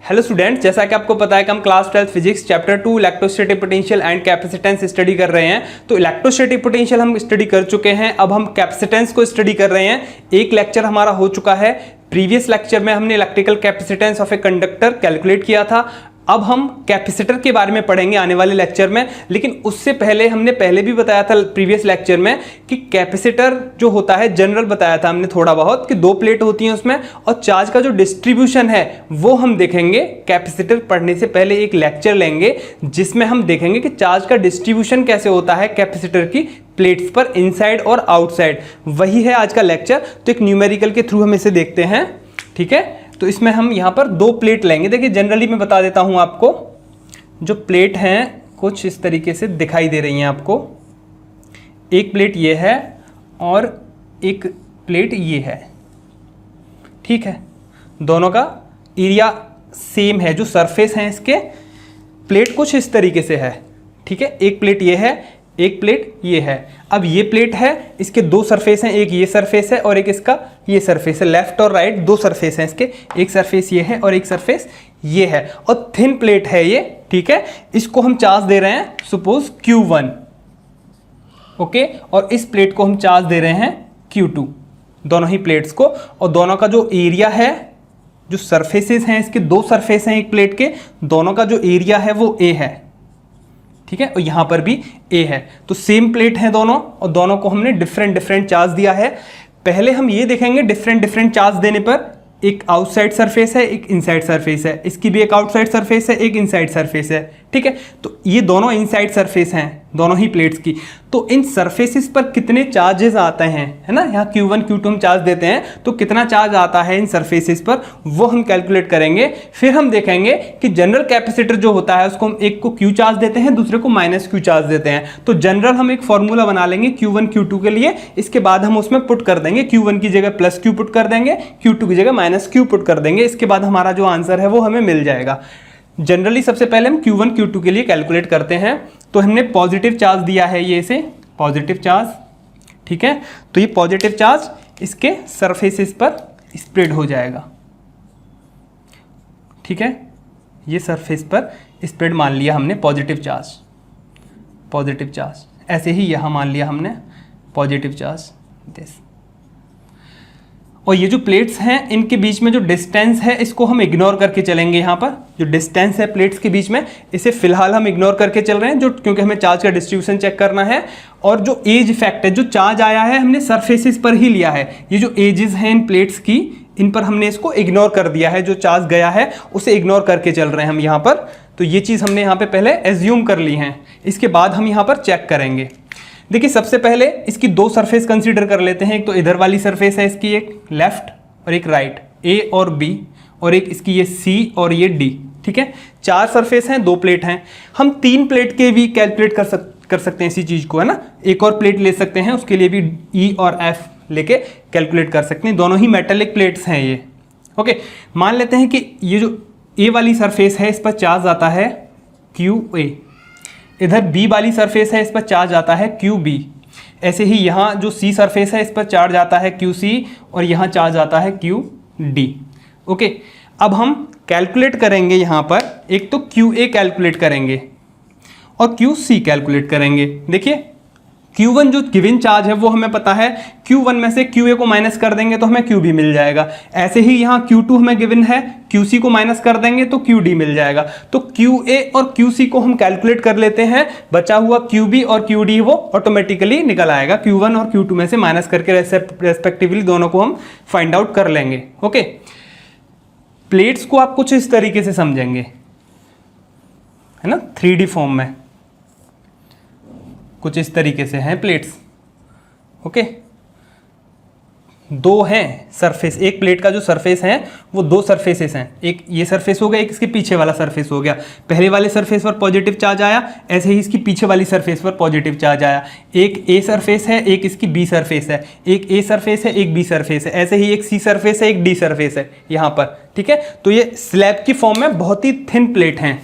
Hello student, जैसा कि आपको पता है कि हम class 12 physics chapter 2 electrostatic potential and capacitance study कर रहे हैं। तो इलेक्ट्रोस्टैटिक पोटेंशियल हम स्टडी कर चुके हैं, अब हम कैपेसिटेंस को स्टडी कर रहे हैं। एक लेक्चर हमारा हो चुका है। प्रीवियस लेक्चर में हमने electrical capacitance of a conductor calculate किया था। अब हम कैपेसिटर के बारे में पढ़ेंगे आने वाले लेक्चर में, लेकिन उससे पहले हमने पहले भी बताया था प्रीवियस लेक्चर में कि कैपेसिटर जो होता है, जनरल बताया था हमने थोड़ा बहुत, कि दो प्लेट होती हैं उसमें, और चार्ज का जो डिस्ट्रीब्यूशन है वो हम देखेंगे। कैपेसिटर पढ़ने से पहले एक लेक्चर लेंगे जिसमें हम देखेंगे कि चार्ज का डिस्ट्रीब्यूशन कैसे होता है कैपेसिटर की प्लेट्स पर, इनसाइड और आउटसाइड। वही है आज का लेक्चर। तो एक न्यूमेरिकल के थ्रू हम इसे देखते हैं, ठीक है। तो इसमें हम यहाँ पर दो प्लेट लेंगे। देखिए जनरली मैं बता देता हूँ आपको, जो प्लेट हैं कुछ इस तरीके से दिखाई दे रही हैं आपको। एक प्लेट ये है और एक प्लेट ये है, ठीक है। दोनों का एरिया सेम है, जो सरफेस हैं इसके, प्लेट कुछ इस तरीके से है, ठीक है। एक प्लेट ये है, एक प्लेट ये है। अब ये प्लेट है, इसके दो सरफेस हैं, एक ये सरफेस है और एक इसका ये सरफेस है। लेफ्ट और राइट दो सरफेस हैं इसके, एक सरफेस ये है और एक सरफेस ये है, और थिन प्लेट है ये, ठीक है। इसको हम चार्ज दे रहे हैं सपोज Q1, ओके, और इस प्लेट को हम चार्ज दे रहे हैं Q2, दोनों ही प्लेट्स को। और दोनों का जो एरिया है, जो सरफेसेस हैं इसके, दो सरफेस हैं एक प्लेट के, दोनों का जो एरिया है वो A है, ठीक है। और यहां पर भी A है। तो सेम प्लेट है दोनों, और दोनों को हमने डिफरेंट चार्ज दिया है। पहले हम ये देखेंगे डिफरेंट चार्ज देने पर, एक आउटसाइड सरफेस है, एक इनसाइड सरफेस है। इसकी भी एक आउटसाइड सरफेस है, एक इनसाइड सरफेस है, ठीक है। तो ये दोनों इनसाइड सरफेस हैं दोनों ही प्लेट्स की। तो इन सरफेसेस पर कितने चार्जेस आते हैं, है ना। यहाँ Q1 Q2 हम चार्ज देते हैं, तो कितना चार्ज आता है इन सरफेसेस पर वो हम कैलकुलेट करेंगे। फिर हम देखेंगे कि जनरल कैपेसिटर जो होता है उसको हम एक को Q चार्ज देते हैं, दूसरे को -Q चार्ज देते हैं। तो जनरल हम एक फॉर्मूला बना लेंगे Q1 Q2 के लिए। इसके बाद हम उसमें पुट कर देंगे, Q1 की जगह +Q पुट कर देंगे, Q2 की जगह -Q पुट कर देंगे। इसके बाद हमारा जो आंसर है वो हमें मिल जाएगा। जनरली सबसे पहले हम Q1 Q2 के लिए कैलकुलेट करते हैं। तो हमने पॉजिटिव चार्ज दिया है, ये इसे पॉजिटिव चार्ज, ठीक है। तो ये पॉजिटिव चार्ज इसके सरफेसेस पर स्प्रेड हो जाएगा, ठीक है। ये सरफेस पर स्प्रेड मान लिया हमने पॉजिटिव चार्ज। ऐसे ही यहां मान लिया हमने पॉजिटिव चार्ज दिस। और ये जो प्लेट्स हैं इनके बीच में जो डिस्टेंस है इसको हम इग्नोर करके चलेंगे। यहाँ पर जो डिस्टेंस है प्लेट्स के बीच में, इसे फिलहाल हम इग्नोर करके चल रहे हैं, जो क्योंकि हमें चार्ज का डिस्ट्रीब्यूशन चेक करना है। और जो एज इफेक्ट है, जो चार्ज आया है हमने सरफेसेस पर ही लिया है। ये जो एजेस हैं इन प्लेट्स की, इन पर हमने इसको इग्नोर कर दिया है। जो चार्ज गया है उसे इग्नोर करके चल रहे हैं हम यहाँ पर। तो ये चीज़ हमने यहाँ पर पहले एज्यूम कर ली है। इसके बाद हम यहाँ पर चेक करेंगे। देखिए सबसे पहले इसकी दो सरफेस कंसीडर कर लेते हैं। एक तो इधर वाली सरफेस है इसकी, एक लेफ्ट और एक राइट, A और B, और एक इसकी ये C और ये D, ठीक है। चार सरफेस हैं, दो प्लेट हैं। हम तीन प्लेट के भी कैलकुलेट कर सकते हैं इसी चीज़ को, है ना। एक और प्लेट ले सकते हैं, उसके लिए भी E और F लेके कैलकुलेट कर सकते हैं। दोनों ही मेटेलिक प्लेट्स हैं ये, ओके। मान लेते हैं कि ये जो A वाली सरफेस है इस पर चार्ज आता है QA, इधर B वाली सरफेस है इस पर चार्ज आता है QB। ऐसे ही यहाँ जो C सरफेस है इस पर चार्ज आता है QC, और यहाँ चार्ज आता है QD, ओके। अब हम कैलकुलेट करेंगे यहाँ पर, एक तो QA कैलकुलेट करेंगे और QC कैलकुलेट करेंगे। देखिए Q1 जो गिवन चार्ज है वो हमें पता है, Q1 में से QA को माइनस कर देंगे तो हमें QB मिल जाएगा। ऐसे ही यहाँ Q2 हमें गिवन है, QC को माइनस कर देंगे तो QD मिल जाएगा। तो QA और QC को हम कैलकुलेट कर लेते हैं, बचा हुआ QB और QD वो ऑटोमेटिकली निकल आएगा। Q1 और Q2 में से माइनस करके रेस्पेक्टिवली दोनों को हम फाइंड आउट कर लेंगे, ओके। प्लेट्स को आप कुछ इस तरीके से समझेंगे, है ना, 3D फॉर्म में कुछ इस तरीके से हैं प्लेट्स, ओके। दो हैं सरफेस, एक प्लेट का जो सरफेस है वो दो सरफेसेस हैं। एक ये सरफेस हो गया, एक इसके पीछे वाला सरफेस हो गया। पहले वाले सरफेस पर पॉजिटिव चार्ज आया, ऐसे ही इसकी पीछे वाली सरफेस पर पॉजिटिव चार्ज आया। एक A सरफेस है, एक इसकी B सरफेस है। एक A सरफेस है, एक B सरफेस है। ऐसे ही एक C सरफेस है, एक D सरफेस है यहाँ पर, ठीक है। तो ये स्लैब की फॉर्म में बहुत ही थिन प्लेट हैं,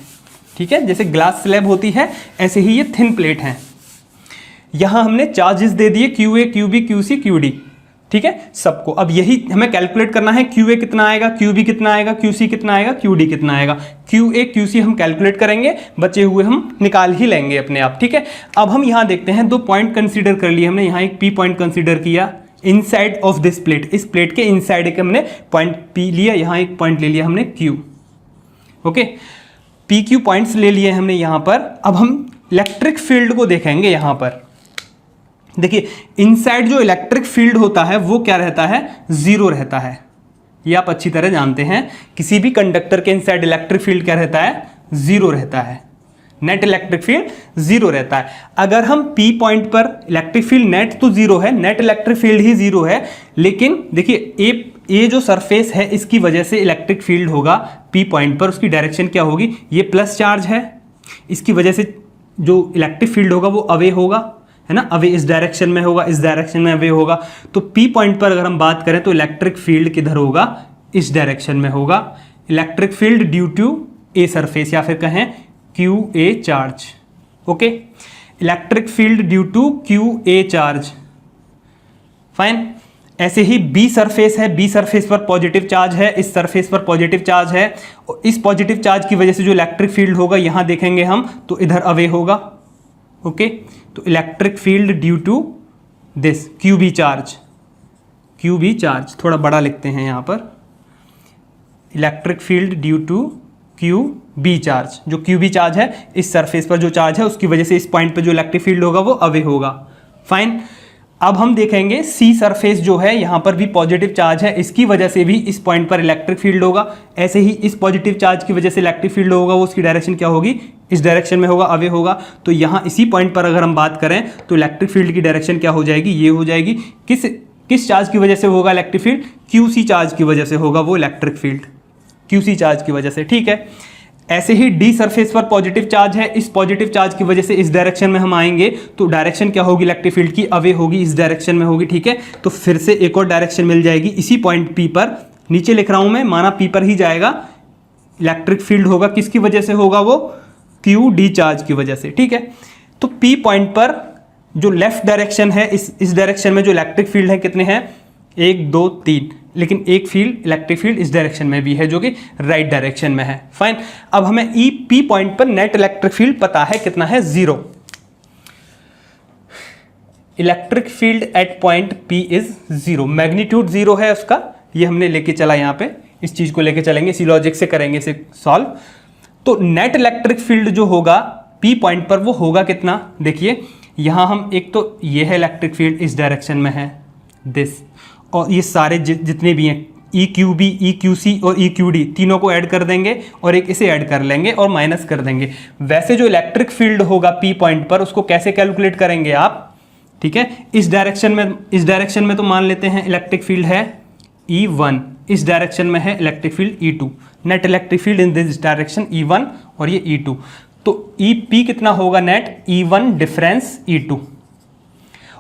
ठीक है। जैसे ग्लास स्लैब होती है ऐसे ही ये थिन प्लेट हैं। यहाँ हमने चार्जेस दे दिए QA, QB, QC, QD, ठीक है सबको। अब यही हमें कैलकुलेट करना है, QA कितना आएगा, QB कितना आएगा, QC कितना आएगा, QD कितना आएगा। QA QC हम कैलकुलेट करेंगे, बचे हुए हम निकाल ही लेंगे अपने आप, ठीक है। अब हम यहाँ देखते हैं 2 पॉइंट कंसीडर कर लिए हमने, यहाँ एक P पॉइंट कंसीडर किया इनसाइड ऑफ दिस प्लेट, इस प्लेट के इनसाइड एक हमने पॉइंट P लिया, यहाँ एक पॉइंट ले लिया हमने Q, ओके। PQ पॉइंट्स ले लिए हमने यहाँ पर। अब हम इलेक्ट्रिक फील्ड को देखेंगे यहाँ पर। देखिए इनसाइड जो इलेक्ट्रिक फील्ड होता है वो क्या रहता है, 0 रहता है। ये आप अच्छी तरह जानते हैं, किसी भी कंडक्टर के इनसाइड इलेक्ट्रिक फील्ड क्या रहता है, 0 रहता है। नेट इलेक्ट्रिक फील्ड 0 रहता है। अगर हम P पॉइंट पर इलेक्ट्रिक फील्ड नेट तो 0 है, नेट इलेक्ट्रिक फील्ड ही 0 है, लेकिन देखिए ए जो सरफेस है इसकी वजह से इलेक्ट्रिक फील्ड होगा P पॉइंट पर, उसकी डायरेक्शन क्या होगी, ये प्लस चार्ज है, इसकी वजह से जो इलेक्ट्रिक फील्ड होगा वो अवे होगा, है ना, अवे इस डायरेक्शन में होगा, इस डायरेक्शन में अवे होगा। तो P पॉइंट पर अगर हम बात करें तो इलेक्ट्रिक फील्ड किधर होगा, इस डायरेक्शन में होगा। Electric field due to a surface या फिर कहें QA charge, okay. Electric field due to QA charge, fine. ऐसे ही B सरफेस है, B सरफेस पर पॉजिटिव चार्ज है, इस सरफेस पर पॉजिटिव चार्ज है, और इस पॉजिटिव चार्ज की वजह से जो इलेक्ट्रिक फील्ड होगा यहां देखेंगे हम तो इधर अवे होगा, ओके। तो electric field due to this QB charge, QB charge थोड़ा बड़ा लिखते हैं यहाँ पर, electric field due to QB charge. जो QB चार्ज है इस सरफेस पर जो चार्ज है उसकी वजह से इस पॉइंट पर जो इलेक्ट्रिक फील्ड होगा वो अवे होगा, फाइन। अब हम देखेंगे C सरफेस जो है यहाँ पर भी पॉजिटिव चार्ज है, इसकी वजह से भी इस पॉइंट पर इलेक्ट्रिक फील्ड होगा। ऐसे ही इस पॉजिटिव चार्ज की वजह से इलेक्ट्रिक फील्ड होगा, वो उसकी डायरेक्शन क्या होगी, इस डायरेक्शन में होगा, अवे होगा। तो यहाँ इसी पॉइंट पर अगर हम बात करें तो इलेक्ट्रिक फील्ड की डायरेक्शन क्या हो जाएगी, ये हो जाएगी। किस चार्ज की वजह से होगा इलेक्ट्रिक फील्ड, QC चार्ज की वजह से होगा वो इलेक्ट्रिक फील्ड, QC चार्ज की वजह से, ठीक है। ऐसे ही D सरफेस पर पॉजिटिव चार्ज है, इस पॉजिटिव चार्ज की वजह से इस डायरेक्शन में हम आएंगे तो डायरेक्शन क्या होगी इलेक्ट्रिक फील्ड की, अवे होगी, इस डायरेक्शन में होगी, ठीक है। तो फिर से एक और डायरेक्शन मिल जाएगी इसी पॉइंट P पर, नीचे लिख रहा हूं मैं, माना P पर ही जाएगा, इलेक्ट्रिक फील्ड होगा, किसकी वजह से होगा वो, QD चार्ज की वजह से, ठीक है। तो P पॉइंट पर जो लेफ्ट डायरेक्शन है, इस डायरेक्शन में जो इलेक्ट्रिक फील्ड है कितने हैं, 1 2 3, लेकिन एक फील्ड इलेक्ट्रिक फील्ड इस डायरेक्शन में भी है जो कि राइट डायरेक्शन में है, फाइन। अब हमें P पॉइंट पर नेट इलेक्ट्रिक फील्ड पता है कितना है, 0। Electric field at point P is 0, magnitude 0 है उसका, ये हमने लेके चला, यहाँ पे इस चीज को लेके चलेंगे, इसी लॉजिक से करेंगे इसे सॉल्व। तो नेट इलेक्ट्रिक फील्ड जो होगा P पॉइंट पर वो होगा कितना, देखिए यहाँ हम एक तो ये है इलेक्ट्रिक फील्ड इस डायरेक्शन में है दिस, और ये सारे जितने भी हैं EQB, EQC और EQD तीनों को ऐड कर देंगे और एक इसे ऐड कर लेंगे और माइनस कर देंगे। वैसे जो इलेक्ट्रिक फील्ड होगा P पॉइंट पर उसको कैसे कैलकुलेट करेंगे आप, ठीक है। इस डायरेक्शन में तो मान लेते हैं इलेक्ट्रिक फील्ड है E1, इस डायरेक्शन में है electric field E2, net electric field in this direction E1 और ये E2। तो EP कितना होगा नेट, E1 डिफरेंस E2।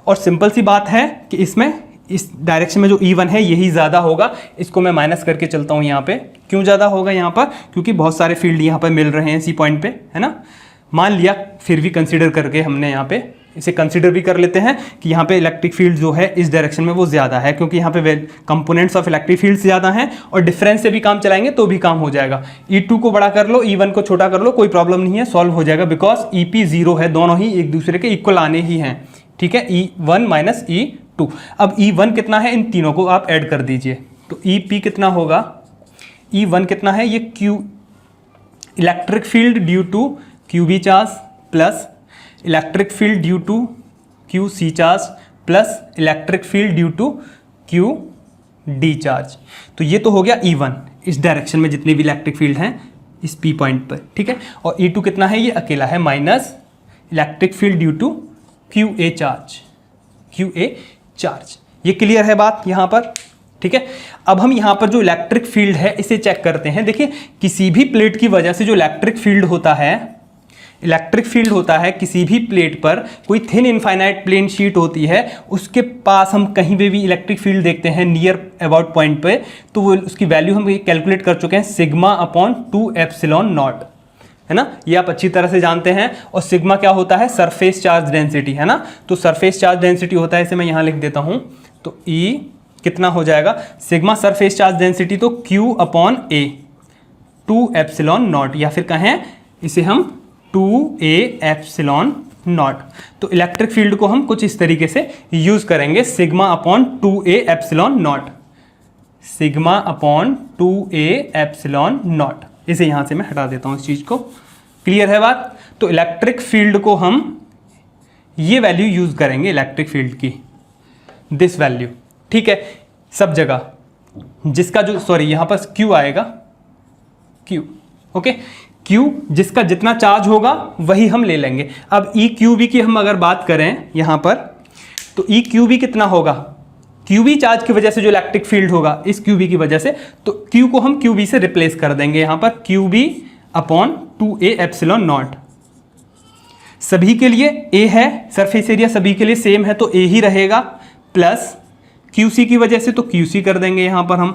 और सिंपल सी बात है कि इसमें इस डायरेक्शन में जो E1 है यही ज़्यादा होगा, इसको मैं माइनस करके चलता हूँ यहाँ पे। क्यों ज़्यादा होगा यहाँ पर, क्योंकि बहुत सारे फील्ड यहाँ पर मिल रहे हैं इसी पॉइंट पे, है ना। मान लिया फिर भी कंसीडर करके हमने यहाँ पे इसे कंसीडर भी कर लेते हैं कि यहाँ पे इलेक्ट्रिक फील्ड जो है इस डायरेक्शन में वो ज़्यादा है, क्योंकि यहाँ पे कंपोनेंट्स ऑफ इलेक्ट्रिक फील्ड ज़्यादा हैं, और डिफरेंस से भी काम चलाएंगे तो भी काम हो जाएगा। E2 को बड़ा कर लो, E1 को छोटा कर लो, कोई प्रॉब्लम नहीं है, सॉल्व हो जाएगा, बिकॉज EP 0 है, दोनों ही एक दूसरे के इक्वल आने ही हैं, ठीक है। E1 minus E2। अब E1 कितना है, इन तीनों को आप ऐड कर दीजिए, तो EP कितना होगा, E1 कितना है, ये Q electric field due to QB charge plus electric field due to QC charge plus electric field due to QD charge. तो ये तो हो गया E1, इस डायरेक्शन में जितने भी इलेक्ट्रिक फील्ड हैं इस P पॉइंट पर, ठीक है। और E2 कितना है, ये अकेला है, minus electric field due to QA charge. ये क्लियर है बात यहाँ पर, ठीक है। अब हम यहाँ पर जो इलेक्ट्रिक फील्ड है इसे चेक करते हैं। देखिए किसी भी प्लेट की वजह से जो इलेक्ट्रिक फील्ड होता है किसी भी प्लेट पर, कोई थिन इनफाइनाइट प्लेन शीट होती है, उसके पास हम कहीं पे भी इलेक्ट्रिक फील्ड देखते हैं नियर अबाउट पॉइंट पे, तो वो उसकी वैल्यू हम कैलकुलेट कर चुके हैं, सिग्मा अपॉन 2 एप्सिलॉन नॉट, है ना। ये आप अच्छी तरह से जानते हैं। और सिग्मा क्या होता है, सरफेस चार्ज डेंसिटी, है ना। तो सरफेस चार्ज डेंसिटी होता है, इसे मैं यहाँ लिख देता हूँ, तो E कितना हो जाएगा सिग्मा सरफेस चार्ज डेंसिटी, तो Q upon A 2 epsilon not, या फिर कहें इसे हम 2A एप्सिलॉन नॉट। तो इलेक्ट्रिक फील्ड को हम कुछ इस तरीके से यूज करेंगे, sigma upon 2A epsilon not, sigma upon 2A epsilon not. इसे यहां से मैं हटा देता हूं इस चीज को। क्लियर है बात? तो इलेक्ट्रिक फील्ड को हम ये वैल्यू यूज करेंगे, इलेक्ट्रिक फील्ड की दिस वैल्यू, ठीक है, सब जगह, जिसका जो सॉरी यहां पर Q आएगा, Q, ओके, Q जिसका जितना चार्ज होगा वही हम ले लेंगे। अब EQB की हम अगर बात करें यहां पर, तो EQB कितना होगा, QB चार्ज की वजह से जो इलेक्ट्रिक फील्ड होगा इस QB की वजह से, तो Q को हम QB से रिप्लेस कर देंगे यहां पर, QB upon 2A epsilon not. सभी के लिए A है, सरफेस एरिया सभी के लिए सेम है तो A ही रहेगा, प्लस QC की वजह से तो QC कर देंगे यहां पर हम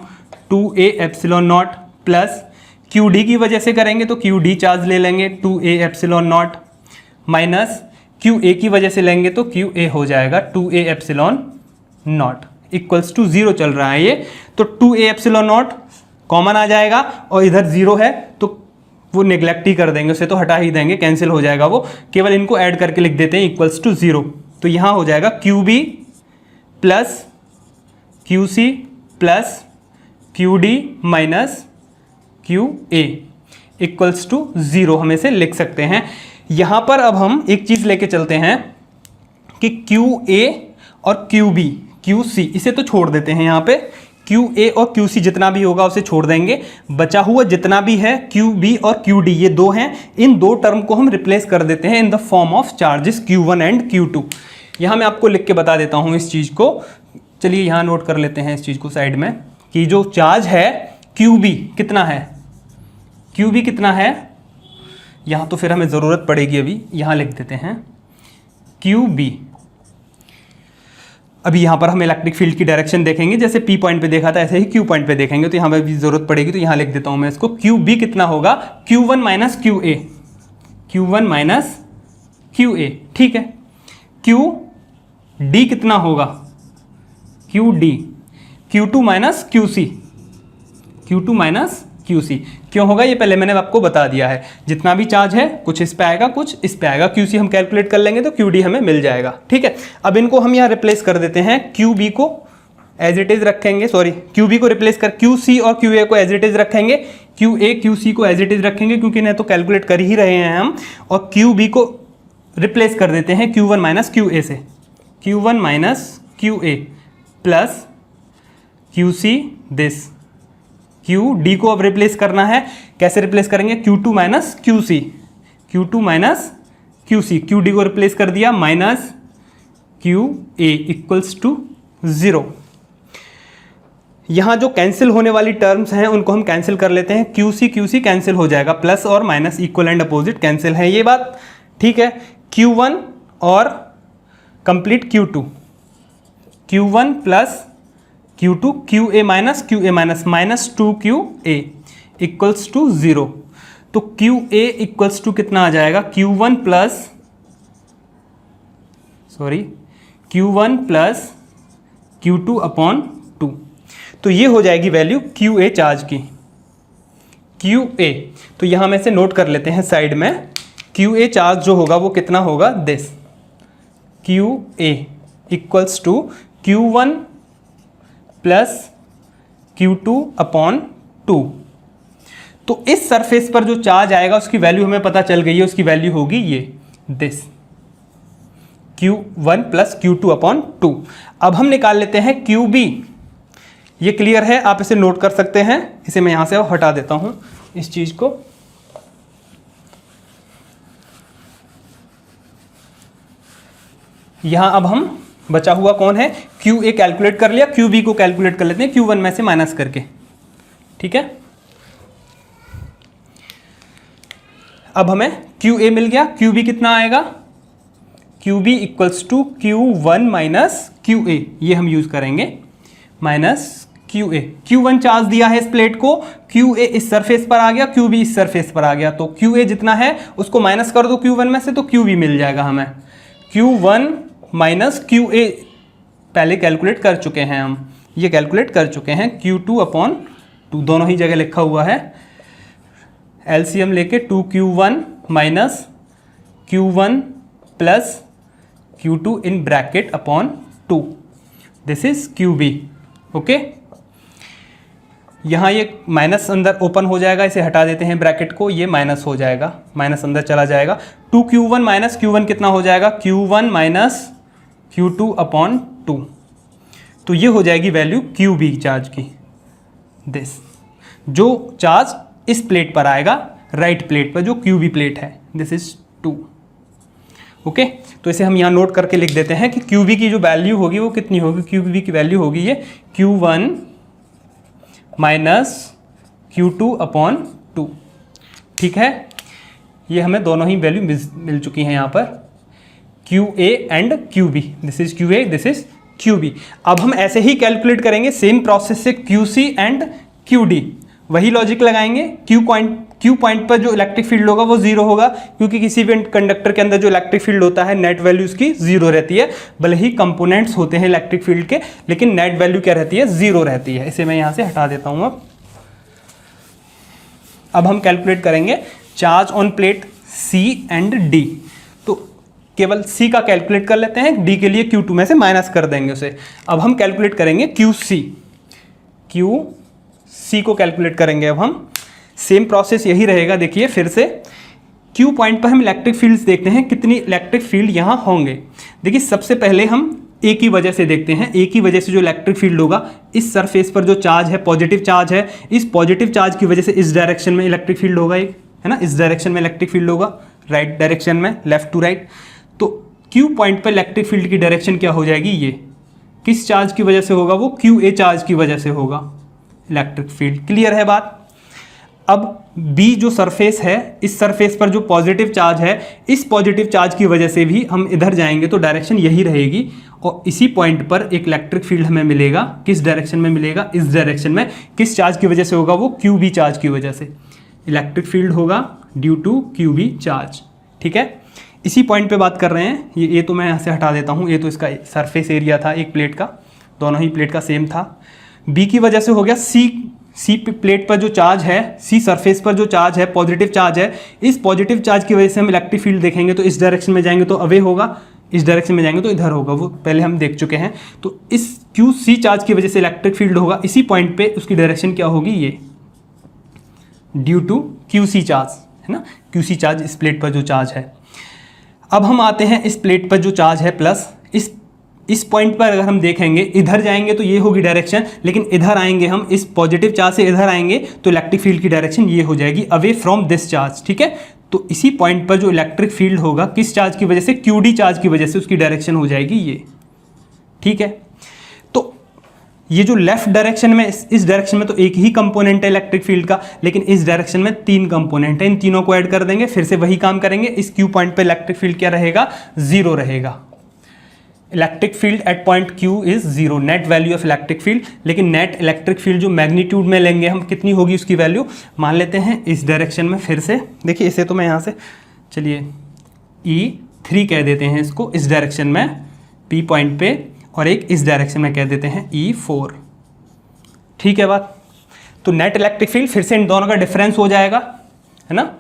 2A epsilon naught, plus QD की वजह से करेंगे तो QD चार्ज ले लेंगे 2A epsilon naught, minus QA की वजह से लेंगे तो QA हो जाएगा 2A epsilon naught equals to 0 चल रहा है ये, तो 2A एप्सिलॉन नॉट कॉमन आ जाएगा और इधर 0 है तो वो नेग्लेक्ट ही कर देंगे, उसे तो हटा ही देंगे, कैंसिल हो जाएगा वो, केवल इनको ऐड करके लिख देते हैं इक्वल्स टू 0। तो यहाँ हो जाएगा QB plus QC plus QD minus QA equals to 0 हम इसे लिख सकते हैं। यहाँ पर अब हम एक चीज़ लेके चलते हैं कि QA और QB QC इसे तो छोड़ देते हैं, यहाँ पे QA और QC जितना भी होगा उसे छोड़ देंगे, बचा हुआ जितना भी है QB और QD ये दो हैं, इन दो टर्म को हम रिप्लेस कर देते हैं in the form of charges Q1 and Q2। यहाँ मैं आपको लिख के बता देता हूँ इस चीज़ को, चलिए यहाँ नोट कर लेते हैं इस चीज़ को साइड में, कि जो चार्ज है QB कितना है, QB कितना है, यहाँ तो फिर हमें ज़रूरत पड़ेगी, अभी यहाँ लिख देते हैं QB। अभी यहाँ पर हम इलेक्ट्रिक फील्ड की डायरेक्शन देखेंगे, जैसे P पॉइंट पे देखा था ऐसे ही Q पॉइंट पे देखेंगे, तो यहाँ पर भी ज़रूरत पड़ेगी, तो यहाँ लिख देता हूँ मैं इसको, QB कितना होगा Q1 minus QA, Q1 minus QA, ठीक है। QD कितना होगा QD Q2 minus QC, Q2 minus QC क्यों होगा ये पहले मैंने आपको बता दिया है, जितना भी चार्ज है कुछ इस पे आएगा कुछ इस पे आएगा, QC हम कैलकुलेट कर लेंगे तो QD हमें मिल जाएगा, ठीक है। अब इनको हम यहाँ रिप्लेस कर देते हैं, QB को एज इट इज रखेंगे, सॉरी QB को रिप्लेस कर QC और QA को एज इट इज रखेंगे, QA QC को एज इट इज रखेंगे क्योंकि नहीं तो कैलकुलेट कर ही रहे हैं हम, और QB को रिप्लेस कर देते हैं Q1 माइनस QA से, Q1 minus QA plus QC this, QD को अब रिप्लेस करना है, कैसे रिप्लेस करेंगे, Q2 minus QC, Q2 minus QC, QD को रिप्लेस कर दिया माइनस QA इक्वल्स टू 0। यहाँ जो कैंसिल होने वाली टर्म्स हैं उनको हम कैंसिल कर लेते हैं, QC कैंसिल हो जाएगा, प्लस और minus equal and opposite cancel है, ये बात ठीक है। Q1 और complete Q1 plus Q2 QA minus minus 2QA equals to 0, तो QA इक्वल्स टू कितना आ जाएगा Q1 प्लस Q2 अपॉन 2, तो ये हो जाएगी वैल्यू QA चार्ज की, QA। तो यहाँ में से नोट कर लेते हैं साइड में, QA चार्ज जो होगा वो कितना होगा this, QA equals to Q1 plus Q2 upon 2। तो इस सरफेस पर जो चार्ज आएगा उसकी वैल्यू हमें पता चल गई है, उसकी वैल्यू होगी ये this Q1 plus Q2 upon 2। अब हम निकाल लेते हैं QB, ये क्लियर है, आप इसे नोट कर सकते हैं, इसे मैं यहां से हटा देता हूं इस चीज को। यहां अब हम बचा हुआ कौन है, QA कैलकुलेट कर लिया, QB को कैलकुलेट कर लेते हैं Q1 में से माइनस करके, ठीक है। अब हमें QA मिल गया, QB कितना आएगा, QB equals to Q1 minus QA, ये हम यूज करेंगे, माइनस QA। Q1 चार्ज दिया है इस प्लेट को, QA इस सरफेस पर आ गया, QB इस सरफेस पर आ गया, तो QA जितना है उसको माइनस कर दो Q1 में से तो QB मिल जाएगा हमें। Q1 माइनस QA पहले कैलकुलेट कर चुके हैं हम, ये कैलकुलेट कर चुके हैं। Q2/2 दोनों ही जगह लिखा हुआ है। एलसीएम लेके 2Q1 minus Q1 plus Q2 in bracket upon 2, this is QB। Okay, यहाँ ये माइनस अंदर ओपन हो जाएगा, इसे हटा देते हैं ब्रैकेट को, ये माइनस हो जाएगा, माइनस अंदर चला जाएगा। 2Q1 माइनस Q1 कितना हो जाएगा? Q1 माइनस Q2/2, तो ये हो जाएगी वैल्यू QB चार्ज की। दिस जो चार्ज इस प्लेट पर आएगा, राइट प्लेट पर जो QB प्लेट है, दिस इज 2। ओके, तो इसे हम यहाँ नोट करके लिख देते हैं कि QB की जो वैल्यू होगी वो कितनी होगी? QB की वैल्यू होगी ये Q1 माइनस Q2/2। ठीक है, ये हमें दोनों ही वैल्यू मिल चुकी हैं यहाँ पर, QA and QB। This is QA, this is QB। अब हम ऐसे ही कैलकुलेट करेंगे सेम प्रोसेस से QC एंड QD, वही लॉजिक लगाएंगे। Q पॉइंट पर जो इलेक्ट्रिक फील्ड होगा वो जीरो होगा, क्योंकि किसी भी कंडक्टर के अंदर जो इलेक्ट्रिक फील्ड होता है नेट वैल्यू उसकी जीरो रहती है। भले ही कंपोनेंट्स होते हैं इलेक्ट्रिक फील्ड के, लेकिन नेट वैल्यू क्या रहती है? जीरो रहती है। इसे मैं यहाँ से हटा देता हूँ। अब हम कैलकुलेट करेंगे charge on plate C and D। तो केवल C का कैलकुलेट कर लेते हैं, D के लिए Q2 में से माइनस कर देंगे उसे। अब हम कैलकुलेट करेंगे QC को कैलकुलेट करेंगे। अब हम सेम प्रोसेस यही रहेगा। देखिए फिर से Q पॉइंट पर हम इलेक्ट्रिक फील्ड्स देखते हैं, कितनी इलेक्ट्रिक फील्ड यहाँ होंगे। देखिए सबसे पहले हम A की वजह से देखते हैं। A की वजह से जो इलेक्ट्रिक फील्ड होगा, इस सरफेस पर जो चार्ज है पॉजिटिव चार्ज है, इस पॉजिटिव चार्ज की वजह से इस डायरेक्शन में इलेक्ट्रिक फील्ड होगा, एक है ना, इस डायरेक्शन में इलेक्ट्रिक फील्ड होगा, राइट डायरेक्शन में, लेफ्ट टू राइट। तो Q पॉइंट पर इलेक्ट्रिक फील्ड की डायरेक्शन क्या हो जाएगी? ये किस चार्ज की वजह से होगा? वो QA चार्ज की वजह से होगा इलेक्ट्रिक फील्ड। क्लियर है बात? अब B जो सरफेस है, इस सरफेस पर जो पॉजिटिव चार्ज है, इस पॉजिटिव चार्ज की वजह से भी हम इधर जाएंगे तो डायरेक्शन यही रहेगी, और इसी पॉइंट पर एक इलेक्ट्रिक फील्ड हमें मिलेगा। किस डायरेक्शन में मिलेगा? इस डायरेक्शन में। किस चार्ज की वजह से होगा? वो QB चार्ज की वजह से इलेक्ट्रिक फील्ड होगा ड्यू टू QB चार्ज। ठीक है, इसी पॉइंट पे बात कर रहे हैं। ये तो मैं यहाँ से हटा देता हूँ, ये तो इसका सरफेस एरिया था एक प्लेट का, दोनों ही प्लेट का सेम था। B की वजह से हो गया C प्लेट पर जो चार्ज है, C सरफेस पर जो चार्ज है, पॉजिटिव चार्ज है, इस पॉजिटिव चार्ज की वजह से हम इलेक्ट्रिक फील्ड देखेंगे तो इस डायरेक्शन में जाएंगे तो अवे होगा, इस डायरेक्शन में जाएंगे तो इधर होगा, वो पहले हम देख चुके हैं। तो इस QC चार्ज की वजह से इलेक्ट्रिक फील्ड होगा, इसी पॉइंट पे उसकी डायरेक्शन क्या होगी? ये ड्यू टू QC चार्ज, है ना, QC चार्ज इस प्लेट पर जो चार्ज है। अब हम आते हैं इस प्लेट पर जो चार्ज है प्लस, इस पॉइंट पर अगर हम देखेंगे, इधर जाएंगे तो ये होगी डायरेक्शन, लेकिन इधर आएंगे हम, इस पॉजिटिव चार्ज से इधर आएंगे तो इलेक्ट्रिक फील्ड की डायरेक्शन ये हो जाएगी, अवे फ्रॉम दिस चार्ज। ठीक है, तो इसी पॉइंट पर जो इलेक्ट्रिक फील्ड होगा, किस चार्ज की वजह से? QD चार्ज की वजह से उसकी डायरेक्शन हो जाएगी ये। ठीक है, तो ये जो लेफ्ट डायरेक्शन में, इस डायरेक्शन में तो एक ही कंपोनेंट है इलेक्ट्रिक फील्ड का, लेकिन इस डायरेक्शन में 3 कंपोनेंट है। इन तीनों को ऐड कर देंगे, फिर से वही काम करेंगे। इस Q पॉइंट पर इलेक्ट्रिक फील्ड क्या रहेगा? जीरो रहेगा। Electric field at point Q is zero, net value of electric field. लेकिन नेट इलेक्ट्रिक फील्ड जो मैग्नीट्यूड में लेंगे हम, कितनी होगी उसकी वैल्यू? मान लेते हैं इस डायरेक्शन में, फिर से देखिए इसे तो मैं यहाँ से, चलिए E3 कह देते हैं इसको, इस डायरेक्शन में P पॉइंट पे, और एक इस डायरेक्शन में कह देते हैं E4। ठीक है बात? तो नेट इलेक्ट्रिक फील्ड फिर से इन दोनों का डिफरेंस हो जाएगा, है ना,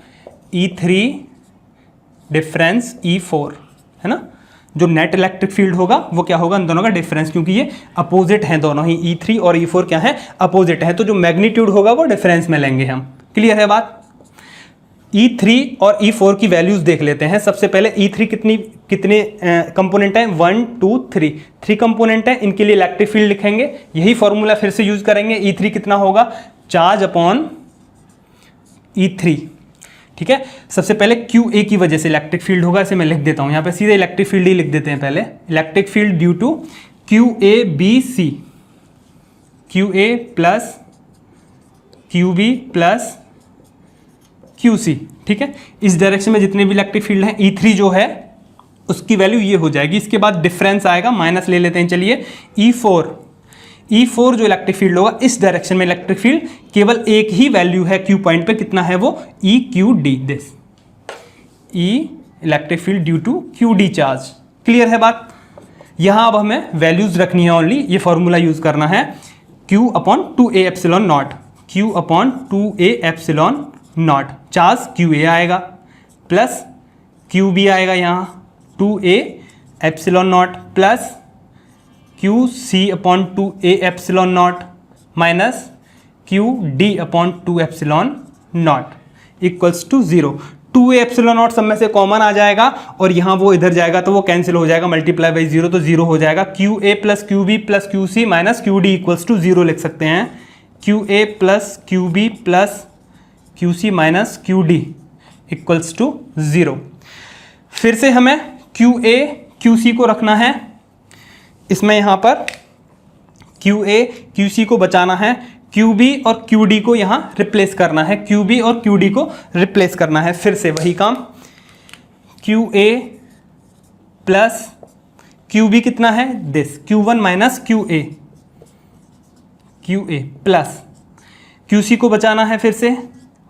E3 डिफरेंस E4, है ना। जो नेट इलेक्ट्रिक फील्ड होगा वो क्या होगा? इन दोनों का डिफरेंस, क्योंकि ये अपोजिट हैं दोनों ही, E3 और E4 क्या है? अपोजिट है, तो जो मैग्नीट्यूड होगा वो डिफरेंस में लेंगे हम। क्लियर है बात? E3 और E4 की वैल्यूज देख लेते हैं। सबसे पहले E3 कितने कंपोनेंट हैं? 1 2 3 कंपोनेंट हैं। इनके लिए इलेक्ट्रिक फील्ड लिखेंगे, यही फॉर्मूला फिर से यूज करेंगे। E3 कितना होगा? Charge upon E3। ठीक है, सबसे पहले QA की वजह से इलेक्ट्रिक फील्ड होगा, इसे मैं लिख देता हूं यहाँ पे, सीधे इलेक्ट्रिक फील्ड ही लिख देते हैं पहले। Electric field due to QABC, QA plus QB plus QC। ठीक है, इस डायरेक्शन में जितने भी इलेक्ट्रिक फील्ड हैं, E3 जो है उसकी वैल्यू ये हो जाएगी। इसके बाद डिफरेंस आएगा, माइनस ले लेते हैं, चलिए E4 जो इलेक्ट्रिक फील्ड होगा, इस डायरेक्शन में इलेक्ट्रिक फील्ड केवल एक ही वैल्यू है Q पॉइंट पे, कितना है वो? EQD। This E electric field due to QD charge. Clear है बात? यहां अब हमें वैल्यूज रखनी है ओनली, ये फॉर्मूला यूज करना है। Q upon 2a epsilon naught, Q upon 2a epsilon naught, charge QA आएगा प्लस QB आएगा यहाँ 2a epsilon naught plus QC upon 2a epsilon naught minus QD upon 2 epsilon naught equals to 0। 2a epsilon naught सब में से common आ जाएगा और यहाँ वो इधर जाएगा तो वो कैंसिल हो जाएगा, मल्टीप्लाई बाई 0 तो 0 हो जाएगा। QA plus QB plus QC minus QD equals to 0 लिख सकते हैं। QA plus QB plus QC minus QD equals to 0। फिर से हमें QA QC को रखना है, इसमें यहाँ पर QA QC को बचाना है, QB और QD को यहाँ रिप्लेस करना है, QB और QD को रिप्लेस करना है। फिर से वही काम, QA प्लस QB कितना है this, Q1 minus QA, QA plus QC को बचाना है फिर से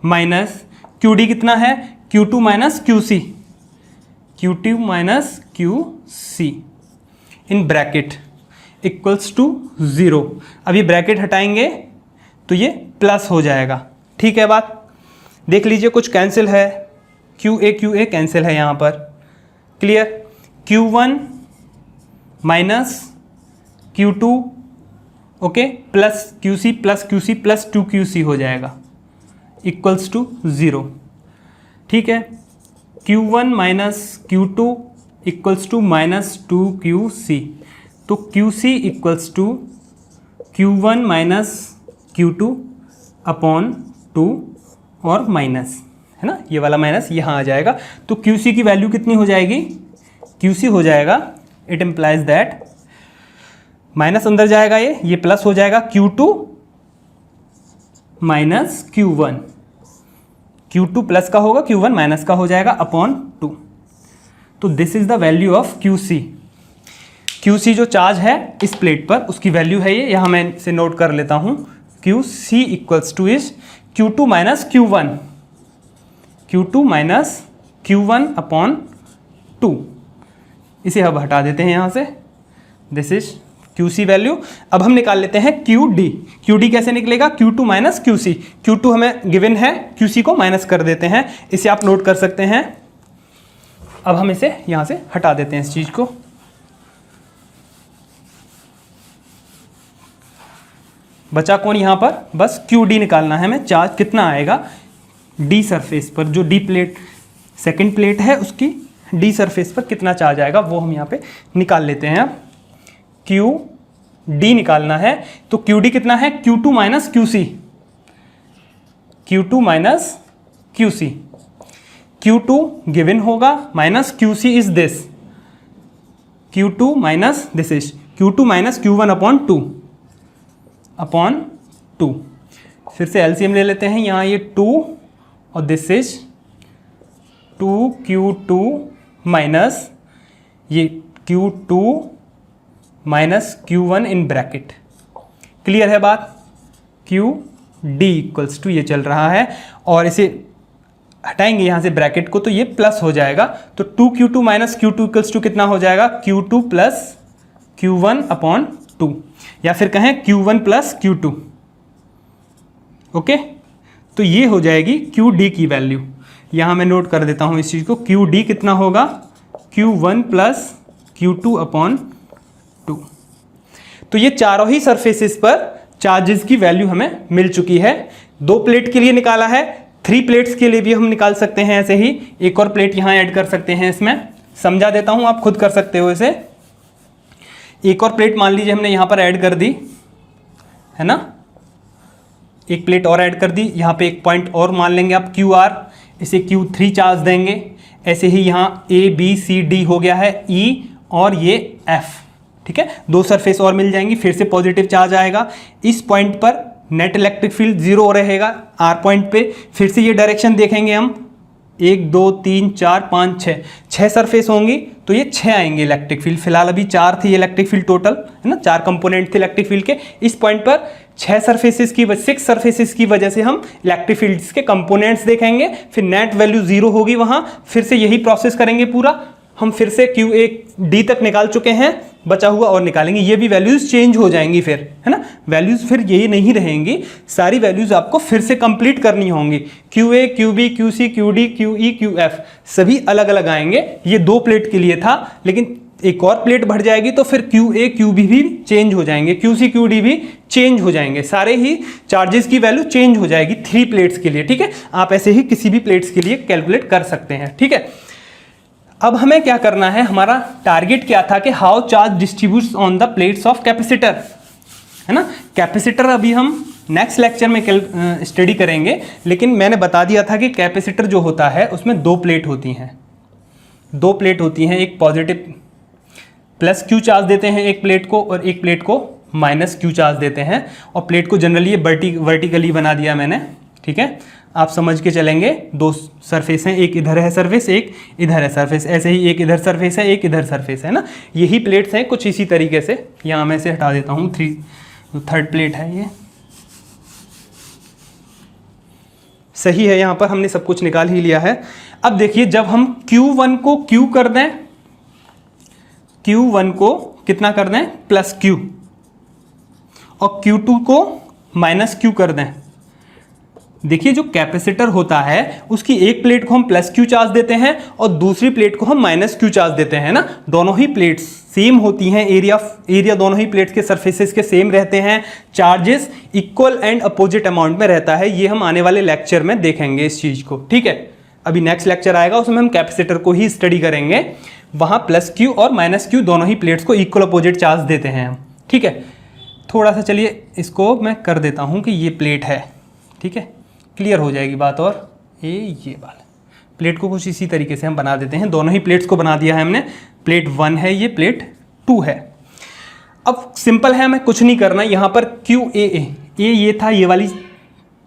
माइनस QD कितना है Q2 minus QC, Q2 minus QC in bracket equals to 0। अब ये ब्रैकेट हटाएंगे तो ये प्लस हो जाएगा। ठीक है बात, देख लीजिए कुछ कैंसिल है, QA कैंसिल है यहाँ पर, clear. Q1 minus Q2 okay plus QC plus 2QC हो जाएगा इक्वल्स टू 0। ठीक है, Q1 minus Q2 equals to minus 2QC, तो QC equals to Q1 minus Q2 upon 2 और माइनस, है ना, ये वाला माइनस यहाँ आ जाएगा। तो QC की वैल्यू कितनी हो जाएगी, QC हो जाएगा, इट इम्प्लाइज दैट माइनस अंदर जाएगा, ये प्लस हो जाएगा Q2 minus Q1, Q2 plus का होगा, Q1 माइनस का हो जाएगा अपॉन 2। तो this is the value of QC। QC जो चार्ज है इस प्लेट पर उसकी वैल्यू है ये, यहाँ मैं इसे नोट कर लेता हूँ। QC equals two is Q2 minus Q1, Q2 minus Q1 upon 2। इसे अब हटा देते हैं यहाँ से, दिस इज QC वैल्यू। अब हम निकाल लेते हैं QD। QD कैसे निकलेगा, Q2 माइनस QC, Q2 हमें गिवन है, QC को माइनस कर देते हैं, इसे आप नोट कर सकते हैं। अब हम इसे यहाँ से हटा देते हैं इस चीज़ को। बचा कौन यहाँ पर, बस QD निकालना है हमें, चार्ज कितना आएगा D सरफेस पर, जो D प्लेट सेकंड प्लेट है उसकी D सरफेस पर कितना चार्ज आएगा वो हम यहाँ पे निकाल लेते हैं। QD निकालना है तो QD कितना है, Q2 minus QC, Q2 minus QC, Q2 given होगा minus QC is this, Q2 minus this is Q2 minus Q1 upon 2। फिर से LCM ले लेते हैं, यहाँ ये 2 और दिस इज 2Q2 माइनस ये Q2 minus Q1 in bracket. Clear है बात, QD इक्वल्स टू ये चल रहा है और इसे हटाएंगे यहाँ से ब्रैकेट को तो ये प्लस हो जाएगा। तो 2Q2 minus Q2 equals to कितना हो जाएगा, Q2 प्लस Q1 अपॉन 2, या फिर कहें Q1 प्लस Q2। ओके, तो ये हो जाएगी QD की वैल्यू। यहाँ मैं नोट कर देता हूँ इस चीज़ को, QD कितना होगा, Q1 प्लस Q2 अपॉन 2। तो ये चारों ही सरफेसेस पर चार्जेस की वैल्यू हमें मिल चुकी है। 2 प्लेट के लिए निकाला है, 3 प्लेट्स के लिए भी हम निकाल सकते हैं ऐसे ही। एक और प्लेट यहाँ ऐड कर सकते हैं, इसमें समझा देता हूँ, आप खुद कर सकते हो इसे। एक और प्लेट मान लीजिए हमने यहाँ पर ऐड कर दी, है ना, एक प्लेट और ऐड कर दी, यहाँ पे एक पॉइंट और मान लेंगे आप QR, इसे Q3 चार्ज देंगे। ऐसे ही यहाँ A B C D हो गया है, E और ये F। ठीक है, 2 सरफेस और मिल जाएंगी, फिर से पॉजिटिव चार्ज आएगा। इस पॉइंट पर नेट इलेक्ट्रिक फील्ड 0 रहेगा R पॉइंट पे। फिर से ये डायरेक्शन देखेंगे हम, 1 2 3 4 5 6 सरफेस होंगी तो ये 6 आएंगे इलेक्ट्रिक फील्ड। फिलहाल अभी 4 थी इलेक्ट्रिक फील्ड टोटल, है ना, 4 कंपोनेंट थे इलेक्ट्रिक फील्ड के। इस पॉइंट पर 6 सरफेसेस की वजह से हम इलेक्ट्रिक फील्ड्स के कंपोनेंट्स देखेंगे। फिर नेट वैल्यू 0 होगी वहाँ, फिर से यही प्रोसेस करेंगे पूरा। हम फिर से QA D तक निकाल चुके हैं, बचा हुआ और निकालेंगे, ये भी वैल्यूज चेंज हो जाएंगी फिर, है ना, वैल्यूज़ फिर यही नहीं रहेंगी, सारी वैल्यूज़ आपको फिर से कंप्लीट करनी होंगी। QA, QB, QC, QD, QE, QF सभी अलग अलग आएंगे। ये 2 प्लेट के लिए था, लेकिन एक और प्लेट बढ़ जाएगी तो फिर QA, QB भी चेंज हो जाएंगे, QC, QD भी चेंज हो जाएंगे, सारे ही चार्जेस की वैल्यू चेंज हो जाएगी 3 प्लेट्स के लिए। ठीक है, आप ऐसे ही किसी भी प्लेट्स के लिए कैलकुलेट कर सकते हैं। ठीक है, अब हमें क्या करना है, हमारा टारगेट क्या था कि how charge distributes on the plates of capacitor, है ना। कैपेसिटर अभी हम नेक्स्ट लेक्चर में स्टडी करेंगे, लेकिन मैंने बता दिया था कि कैपेसिटर जो होता है उसमें 2 प्लेट होती हैं, 2 प्लेट होती हैं, एक पॉजिटिव प्लस Q चार्ज देते हैं एक प्लेट को, और एक प्लेट को माइनस Q चार्ज देते हैं। और प्लेट को जनरली ये वर्टिकली बना दिया मैंने। ठीक है, आप समझ के चलेंगे, 2 सरफेस हैं, एक इधर है सरफेस, एक इधर है सरफेस, ऐसे ही एक इधर सरफेस है, एक इधर सरफेस है ना। यही प्लेट्स हैं कुछ इसी तरीके से। यहाँ मैं से हटा देता हूँ, 3rd प्लेट है ये, सही है। यहाँ पर हमने सब कुछ निकाल ही लिया है। अब देखिए, जब हम Q1 को Q कर दें, Q1 को कितना कर दें, प्लस Q, और Q2 को माइनस Q कर दें। देखिए, जो कैपेसिटर होता है उसकी एक प्लेट को हम प्लस Q चार्ज देते हैं और दूसरी प्लेट को हम माइनस Q चार्ज देते हैं ना। दोनों ही प्लेट्स सेम होती हैं, एरिया दोनों ही प्लेट्स के सरफेसेस के सेम रहते हैं, charges equal and opposite amount में रहता है। ये हम आने वाले लेक्चर में देखेंगे इस चीज़ को। ठीक है, अभी नेक्स्ट लेक्चर आएगा, उसमें हम कैपेसिटर को ही स्टडी करेंगे। वहाँ प्लस Q और माइनस Q दोनों ही प्लेट्स को इक्वल अपोजिट चार्ज देते हैं हम। ठीक है, थोड़ा सा चलिए इसको मैं कर देता हूँ कि ये प्लेट है। ठीक है, क्लियर हो जाएगी बात। और ये वाला प्लेट को कुछ इसी तरीके से हम बना देते हैं। दोनों ही प्लेट्स को बना दिया है हमने। प्लेट 1 है, ये प्लेट 2 है। अब सिंपल है, हमें कुछ नहीं करना। यहाँ पर QAA, A ये था, ये वाली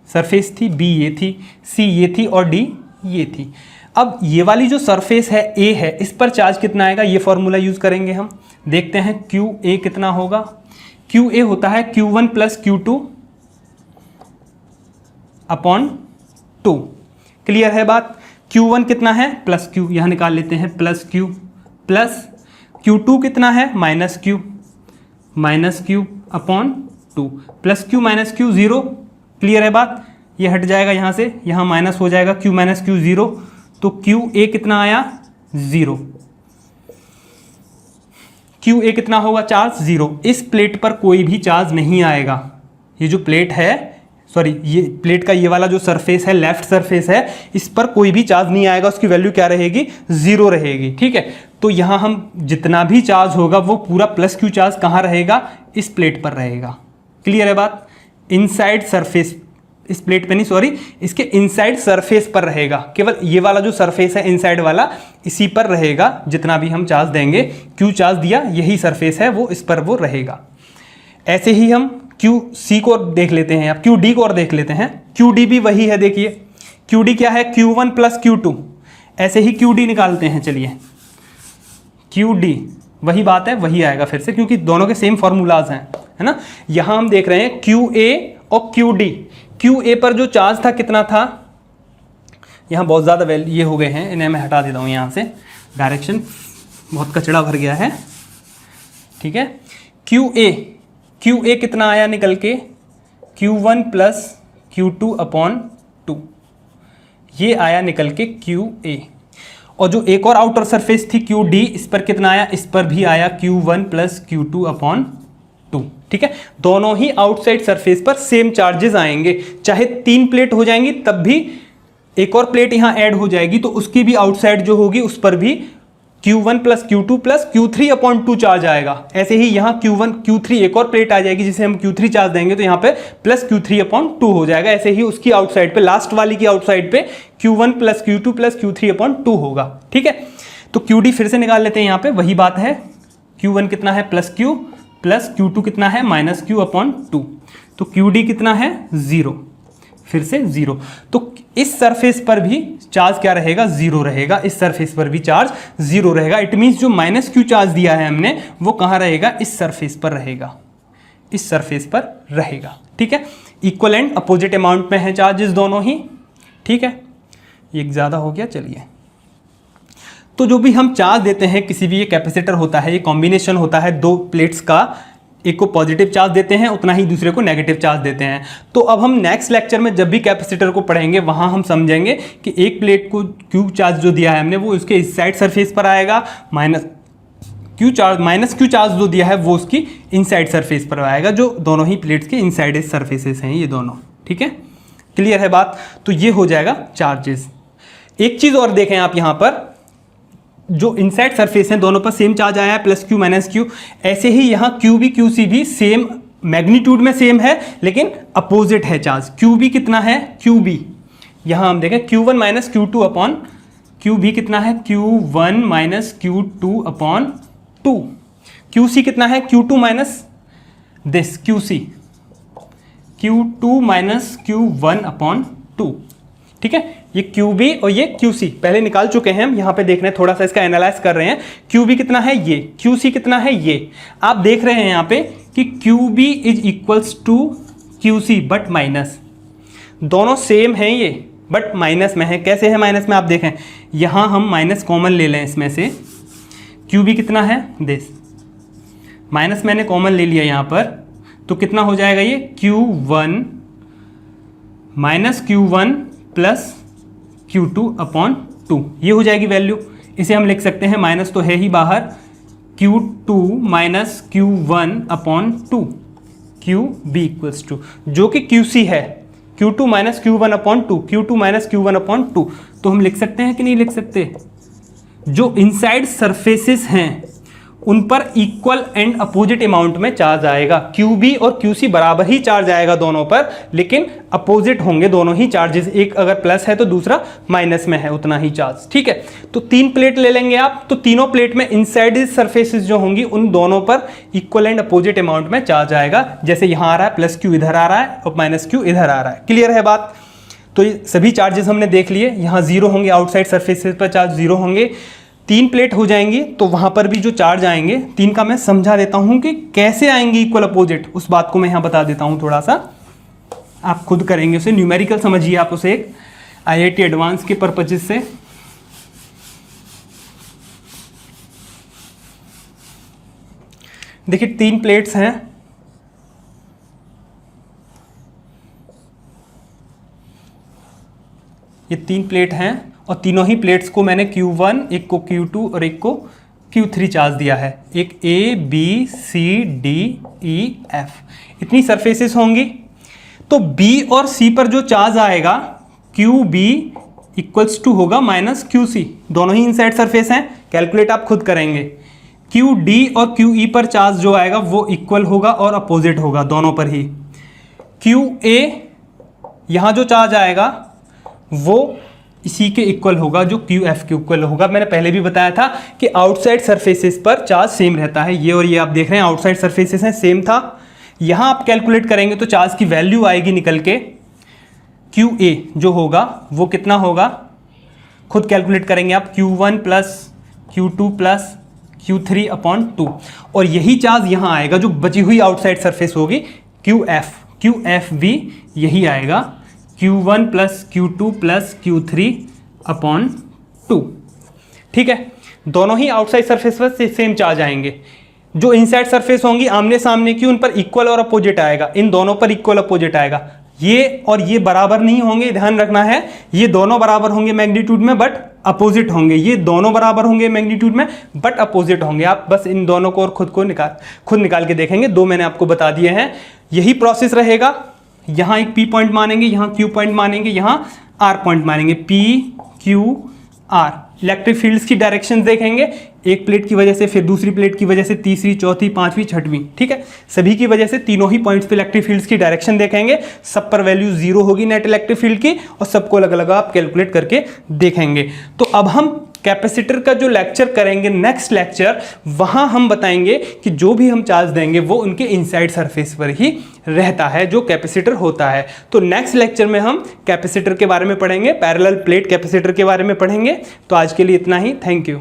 सरफेस थी, B ये थी, C ये थी और D ये थी। अब ये वाली जो सरफेस है A है, इस पर चार्ज कितना आएगा, ये फॉर्मूला यूज़ करेंगे हम। देखते हैं QA कितना होगा। QA होता है Q1 plus Q2 upon 2। Clear है बात। Q1 कितना है, प्लस Q, यहाँ निकाल लेते हैं, प्लस Q, प्लस Q2 कितना है, minus Q upon 2, plus Q minus Q 0। Clear है बात। ये हट जाएगा यहाँ से, यहाँ माइनस हो जाएगा, Q माइनस Q 0, तो QA कितना आया, 0। QA कितना होगा, चार्ज 0। इस प्लेट पर कोई भी चार्ज नहीं आएगा। ये जो प्लेट है, सॉरी, ये प्लेट का ये वाला जो सरफेस है, लेफ्ट सरफेस है, इस पर कोई भी चार्ज नहीं आएगा। उसकी वैल्यू क्या रहेगी, 0 रहेगी। ठीक है, तो यहाँ हम जितना भी चार्ज होगा वो पूरा प्लस Q चार्ज कहाँ रहेगा, इस प्लेट पर रहेगा। क्लियर है बात। इनसाइड सरफेस, इस प्लेट पे नहीं, सॉरी, इसके इनसाइड सरफेस पर रहेगा। केवल ये वाला जो सरफेस है इनसाइड वाला, इसी पर रहेगा जितना भी हम चार्ज देंगे। Q चार्ज दिया, यही सरफेस है, वो इस पर वो रहेगा। ऐसे ही हम QC को देख लेते हैं, अब QD को और देख लेते हैं। QD भी वही है, देखिए QD क्या है, Q1 प्लस Q2। ऐसे ही QD निकालते हैं, चलिए QD वही बात है, वही आएगा फिर से, क्योंकि दोनों के सेम फॉर्मूलाज हैं, है ना। यहाँ हम देख रहे हैं QA और QD। QA पर जो चार्ज था कितना था, यहाँ बहुत ज़्यादा वैल्यू ये हो गए हैं, इन्हें मैं हटा देता हूँ यहाँ से, डायरेक्शन बहुत कचड़ा भर गया है। ठीक है, QA कितना आया निकल के, Q1 प्लस Q2 अपॉन 2, ये आया निकल के QA। और जो एक और आउटर सरफेस थी QD, इस पर कितना आया, इस पर भी आया Q1 प्लस Q2 अपॉन 2। ठीक है, दोनों ही आउटसाइड सरफेस पर सेम चार्जेस आएंगे। चाहे 3 प्लेट हो जाएंगी तब भी एक और प्लेट यहाँ ऐड हो जाएगी, तो उसकी भी आउटसाइड जो होगी उस पर भी Q1 plus Q2 plus Q3 upon 2 charge आएगा। ऐसे ही यहाँ Q1 Q3 एक और प्लेट आ जाएगी जिसे हम Q3 चार्ज देंगे, तो यहाँ पे प्लस Q3 अपॉन 2 हो जाएगा। ऐसे ही उसकी आउटसाइड पे, लास्ट वाली की आउटसाइड पे Q1 plus Q2 plus Q3 upon 2 होगा। ठीक है, तो QD फिर से निकाल लेते हैं, यहाँ पे वही बात है। Q1 कितना है, प्लस Q, प्लस Q2 कितना है, माइनस Q अपॉन 2, तो QD कितना है, 0, फिर से 0। तो इस सरफेस पर भी चार्ज क्या रहेगा, 0 रहेगा। इस सरफेस पर भी चार्ज 0 रहेगा। इट मीन्स जो माइनस Q चार्ज दिया है हमने, वो कहाँ रहेगा, इस सरफेस पर रहेगा, इस सरफेस पर रहेगा। ठीक है, इक्वल एंड अपोजिट अमाउंट में है चार्जेस दोनों ही। ठीक है, ये ज़्यादा हो गया, चलिए। तो जो भी हम चार्ज देते हैं, किसी भी ये कैपेसिटर होता है, ये कॉम्बिनेशन होता है 2 प्लेट्स का, एक को पॉजिटिव चार्ज देते हैं उतना ही दूसरे को नेगेटिव चार्ज देते हैं। तो अब हम नेक्स्ट लेक्चर में जब भी कैपेसिटर को पढ़ेंगे वहाँ हम समझेंगे कि एक प्लेट को क्यू चार्ज जो दिया है हमने वो उसके इस साइड सरफेस पर आएगा, माइनस क्यू चार्ज जो दिया है वो उसकी इनसाइड सरफेस पर आएगा, जो दोनों ही प्लेट्स के इनसाइड सरफेसेस हैं ये दोनों। ठीक है, क्लियर है बात। तो ये हो जाएगा चार्जेस। एक चीज़ और देखें आप यहाँ पर, जो इनसाइड सरफेस हैं दोनों पर सेम चार्ज आया है प्लस क्यू माइनस क्यू, ऐसे ही यहाँ क्यू बी क्यू सी भी सेम मैग्नीट्यूड में सेम है लेकिन अपोजिट है चार्ज। क्यू बी कितना है, क्यू बी यहाँ हम देखें Q one minus Q two upon Q B कितना है, Q one minus Q two upon two. Q C कितना है, Q two minus this Q C, Q two minus Q one upon two. ठीक है, ये क्यू बी और ये Q C पहले निकाल चुके हैं हम, यहाँ पे देख रहे हैं थोड़ा सा इसका एनालाइज कर रहे हैं। क्यू बी कितना है ये, क्यू सी कितना है ये। आप देख रहे हैं यहाँ पे कि Q B is equals to Q C but minus, दोनों सेम हैं ये बट माइनस में है। कैसे है माइनस में, आप देखें यहाँ हम माइनस कॉमन ले लें इसमें से, क्यू बी कितना है दिस, माइनस मैंने कॉमन ले लिया यहाँ पर, तो कितना हो जाएगा ये Q one minus Q one plus Q two upon to, ये हो जाएगी वैल्यू। इसे हम लिख सकते हैं, माइनस तो है ही बाहर, Q two minus Q one upon two, Q B equals to, जो कि क्यू सी है, Q two minus Q one upon two, Q two minus Q one upon two. तो हम लिख सकते हैं कि नहीं लिख सकते, जो इनसाइड सरफेसेस हैं उन पर इक्वल एंड अपोजिट अमाउंट में चार्ज आएगा। क्यू बी और क्यू सी बराबर ही चार्ज आएगा दोनों पर, लेकिन अपोजिट होंगे दोनों ही चार्जेस, एक अगर प्लस है तो दूसरा माइनस में है उतना ही चार्ज। ठीक है, तो तीन प्लेट ले लेंगे आप, तो तीनों प्लेट में इनसाइड सरफेसेस जो होंगी उन दोनों पर इक्वल एंड अपोजिट अमाउंट में चार्ज आएगा। जैसे यहाँ आ रहा है प्लस क्यू इधर आ रहा है और माइनस क्यू इधर आ रहा है। क्लियर है बात। तो ये सभी चार्जेस हमने देख लिए, यहाँ जीरो होंगे, आउटसाइड सरफेसेस पर चार्ज जीरो होंगे। तीन प्लेट हो जाएंगी तो वहां पर भी जो चार्ज आएंगे, तीन का मैं समझा देता हूं कि कैसे आएंगे इक्वल अपोजिट, उस बात को मैं यहां बता देता हूं थोड़ा सा, आप खुद करेंगे उसे, न्यूमेरिकल समझिए आप उसे एक आईआईटी एडवांस के पर्पजेस से। देखिए तीन प्लेट्स हैं, ये तीन प्लेट हैं और तीनों ही प्लेट्स को मैंने Q1, एक को Q2 और एक को Q3 चार्ज दिया है। एक A, B, C, D, E, F, इतनी सरफेसेस होंगी। तो B और C पर जो चार्ज आएगा QB इक्वल्स टू होगा माइनस QC, दोनों ही इनसाइड सरफेस हैं, कैलकुलेट आप खुद करेंगे। QD और QE पर चार्ज जो आएगा वो इक्वल होगा और अपोजिट होगा दोनों पर ही। QA यहाँ जो चार्ज आएगा वो इसी के इक्वल होगा जो QF के इक्वल होगा। मैंने पहले भी बताया था कि आउटसाइड सरफेसेस पर चार्ज सेम रहता है, ये और ये आप देख रहे हैं आउटसाइड सरफेसेस हैं, सेम था। यहाँ आप कैलकुलेट करेंगे तो चार्ज की वैल्यू आएगी निकल के, QA जो होगा वो कितना होगा, खुद कैलकुलेट करेंगे आप, Q1 plus Q2 plus Q3 upon 2, और यही चार्ज यहाँ आएगा जो बची हुई आउटसाइड सरफेस होगी QF भी यही आएगा, Q1 plus Q2 plus Q3 upon 2। ठीक है, दोनों ही आउटसाइड सरफेस पर सेम चार्ज आएंगे। जो इनसाइड सरफेस होंगी आमने सामने की, उन पर इक्वल और अपोजिट आएगा, इन दोनों पर इक्वल अपोजिट आएगा। ये और ये बराबर नहीं होंगे, ध्यान रखना है, ये दोनों बराबर होंगे मैग्नीट्यूड में बट अपोजिट होंगे, ये दोनों बराबर होंगे मैग्नीट्यूड में बट अपोजिट होंगे। आप बस इन दोनों को और खुद निकाल के देखेंगे, दो मैंने आपको बता दिए हैं। यही प्रोसेस रहेगा, यहाँ एक P पॉइंट मानेंगे, यहाँ Q पॉइंट मानेंगे, यहाँ R पॉइंट मानेंगे, P Q R। Electric fields की डायरेक्शन देखेंगे, एक प्लेट की वजह से, फिर दूसरी प्लेट की वजह से, तीसरी, चौथी, पांचवी, छठवीं। ठीक है, सभी की वजह से तीनों ही पॉइंट्स पे इलेक्ट्रिक फील्ड्स की डायरेक्शन देखेंगे, सब पर वैल्यू जीरो होगी नेट इलेक्ट्रिक फील्ड की, और सबको अलग अलग आप कैलकुलेट करके देखेंगे। तो अब हम कैपेसिटर का जो लेक्चर करेंगे नेक्स्ट लेक्चर, वहां हम बताएंगे कि जो भी हम चार्ज देंगे वो उनके इनसाइड सरफेस पर ही रहता है जो कैपेसिटर होता है। तो नेक्स्ट लेक्चर में हम कैपेसिटर के बारे में पढ़ेंगे, पैरेलल प्लेट कैपेसिटर के बारे में पढ़ेंगे। तो आज के लिए इतना ही, थैंक यू।